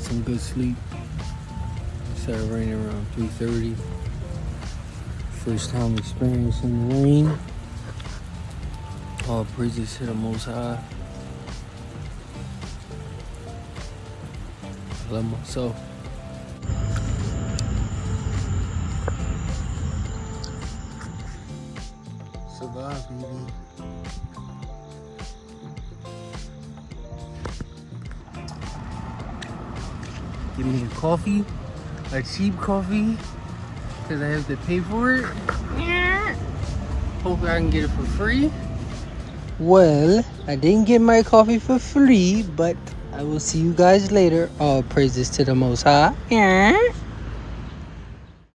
got some good sleep. It started raining around 3:30. First time experiencing the rain. All praises to the Most High. I love myself. Survive, baby. Give me a coffee, a cheap coffee, because I have to pay for it. Hopefully I can get it for free. Well, I didn't get my coffee for free, but I will see you guys later. All praises to the Most High.